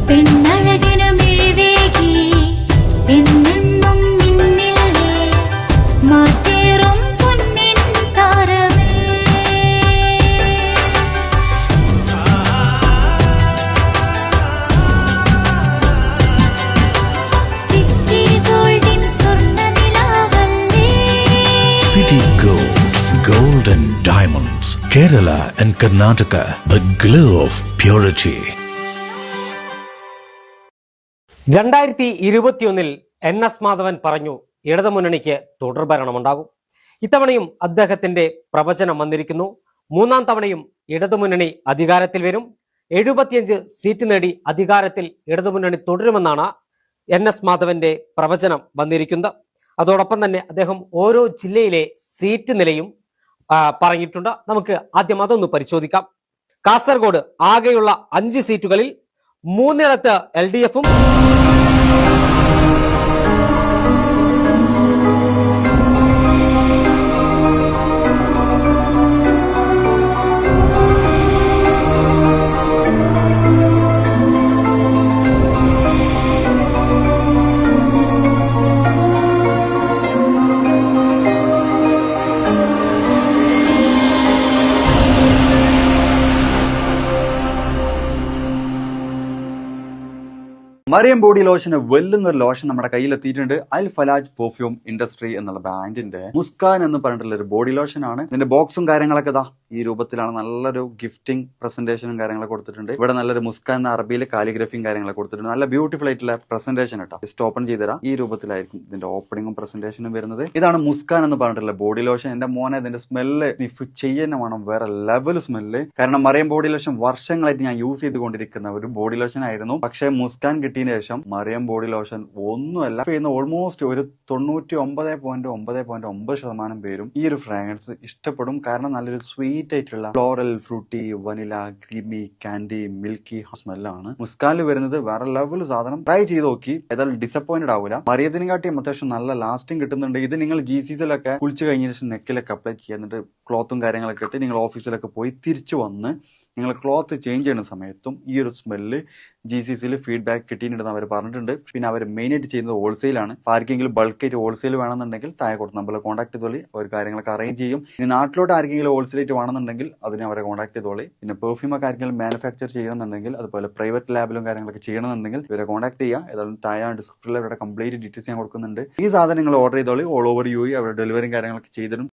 City Gold and Diamonds, Kerala and Karnataka, the glow of purity. 2021 NS Madhavan പറഞ്ഞു ഇടതുമുന്നണിക്ക് തുടർഭരണമുണ്ടാകും. ഇത്തവണയും അദ്ദേഹത്തിന്റെ പ്രവചനം വന്നിരിക്കുന്നു. മൂന്നാം തവണയും ഇടതുമുന്നണി അധികാരത്തിൽ വരും. 75 സീറ്റ് നേടി അധികാരത്തിൽ ഇടതുമുന്നണി തുടരുമെന്നാണ് NS മാധവന്റെ പ്രവചനം വന്നിരിക്കുന്നത്. അതോടൊപ്പം തന്നെ അദ്ദേഹം ഓരോ ജില്ലയിലെ സീറ്റ് നിലയും പറഞ്ഞിട്ടുണ്ട്. നമുക്ക് ആദ്യം അതൊന്ന് പരിശോധിക്കാം. കാസർഗോഡ് ആകെയുള്ള 5 സീറ്റുകളിൽ 3 LDF-ഉം മറിയം ബോഡി ലോഷന് വെല്ലുന്ന ഒരു ലോഷൻ നമ്മുടെ കയ്യിൽ എത്തിയിട്ടുണ്ട്. അൽ ഫലാജ് പെർഫ്യൂം ഇൻഡസ്ട്രി എന്നുള്ള ബ്രാൻഡിന്റെ മുസ്കാൻ എന്ന് പറഞ്ഞിട്ടുള്ള ഒരു ബോഡി ലോഷൻ ആണ്. ഇതിന്റെ ബോക്സും കാര്യങ്ങളൊക്കെ ഇതാ ഈ രൂപത്തിലാണ്. നല്ലൊരു ഗിഫ്റ്റിംഗ് പ്രസന്റേഷനും കാര്യങ്ങളൊക്കെ കൊടുത്തിട്ടുണ്ട്. ഇവിടെ നല്ലൊരു മുസ്കാൻ എന്ന അറബിയിൽ കാലിഗ്രഫിയും കാര്യങ്ങളൊക്കെ കൊടുത്തിട്ടുണ്ട്. നല്ല ബ്യൂട്ടിഫുൾ ആയിട്ടുള്ള പ്രസന്റേഷൻ കേട്ടോ. ജസ്റ്റ് ഓപ്പൺ ചെയ്തുതരാം. ഈ രൂപത്തിലായിരിക്കും ഇതിന്റെ ഓപ്പണിംഗും പ്രസന്റേഷനും വരുന്നത്. ഇതാണ് മുസ്കാൻ എന്ന് പറഞ്ഞിട്ടുള്ള ബോഡി ലോഷൻ. എന്റെ മോനെ ഇതിന്റെ സ്മെല്ല് സ്നിഫ് ചെയ്യുന്ന വേണം, വേറെ ലെവൽ സ്മെല്ല്. കാരണം മറിയം ബോഡി ലോഷൻ വർഷങ്ങളായിട്ട് ഞാൻ യൂസ് ചെയ്തുകൊണ്ടിരിക്കുന്ന ഒരു ബോഡി ലോഷൻ ആയിരുന്നു. പക്ഷേ മുസ്കാൻ കിട്ടിയതിന് ശേഷം മറിയം ബോഡി ലോഷൻ ഒന്നുമല്ല ചെയ്യുന്ന ഓൾമോസ്റ്റ് ഒരു 99.9% പേരും ഈ ഒരു ഫ്രാഗ്രൻസ് ഇഷ്ടപ്പെടും. കാരണം നല്ലൊരു സ്വീറ്റ് ആയിട്ടുള്ള floral, fruity, vanilla, creamy, candy, milky സ്മെല്ലാണ് മുസ്കാനിൽ വരുന്നത്. വേറെ ലെവൽ സാധനം. ട്രൈ ചെയ്ത് നോക്കി, ഏതായാലും ഡിസപ്പോയിന്റഡ് ആവില്ല. മറിയത്തിനും കാട്ടിയും അത്യാവശ്യം നല്ല ലാസ്റ്റിംഗ് കിട്ടുന്നുണ്ട്. ഇത് നിങ്ങൾ GCCയിലൊക്കെ കുളിച്ച് കഴിഞ്ഞ ശേഷം നെക്കിലൊക്കെ അപ്ലൈ ചെയ്യുന്നിട്ട് ക്ലോത്തും കാര്യങ്ങളൊക്കെ ഇട്ട് നിങ്ങൾ ഓഫീസിലൊക്കെ പോയി തിരിച്ചു വന്ന് നിങ്ങൾ ക്ലോത്ത് ചേഞ്ച് ചെയ്യുന്ന സമയത്തും ഈ ഒരു സ്മെല്ല് GCCയിൽ ഫീഡ്ബാക്ക് കിട്ടിയിട്ടുണ്ടെന്ന് അവർ പറഞ്ഞിട്ടുണ്ട്. പിന്നെ അവർ മെയിനായിട്ട് ചെയ്യുന്നത് ഹോൾസെയിലാണ്. ആർക്കെങ്കിലും ബൾക്കായിട്ട് ഹോൾസെയിൽ വേണമെന്നുണ്ടെങ്കിൽ താഴെ കൊടുത്ത് നമ്മളെ കോൺടാക്ട് ചെയ്തോളി. അവർ കാര്യങ്ങളൊക്കെ അറേഞ്ച് ചെയ്യും. ഇനി നാട്ടിലോട്ട് ആർക്കെങ്കിലും ഹോൾസെയിലായിട്ട് വേണമെന്നുണ്ടെങ്കിൽ അതിനെ അവരെ കോൺടാക്ട് ചെയ്തോളി. പിന്നെ പെർഫ്യൂമൊക്കെ ആർക്കെങ്കിലും മാനുഫാക്ചർ ചെയ്യണമെന്നുണ്ടെങ്കിൽ, അതുപോലെ പ്രൈവറ്റ് ലാബിലും കാര്യങ്ങളൊക്കെ ചെയ്യണമെന്നുണ്ടെങ്കിൽ ഇവരെ കോൺടാക്ട് ചെയ്യുക. ഏതായാലും താഴെ ഡിസ്ക്രിപ്ഷനിൽ അവരുടെ കംപ്ലീറ്റ് ഡീറ്റെയിൽസ് ഞാൻ കൊടുക്കുന്നുണ്ട്. ഈ സാധനം നിങ്ങൾ ഓർഡർ ചെയ്തോളി. ഓൾ ഓവർ UAE അവരുടെ ഡെലിവറിയും കാര്യങ്ങളൊക്കെ ചെയ്തിടും.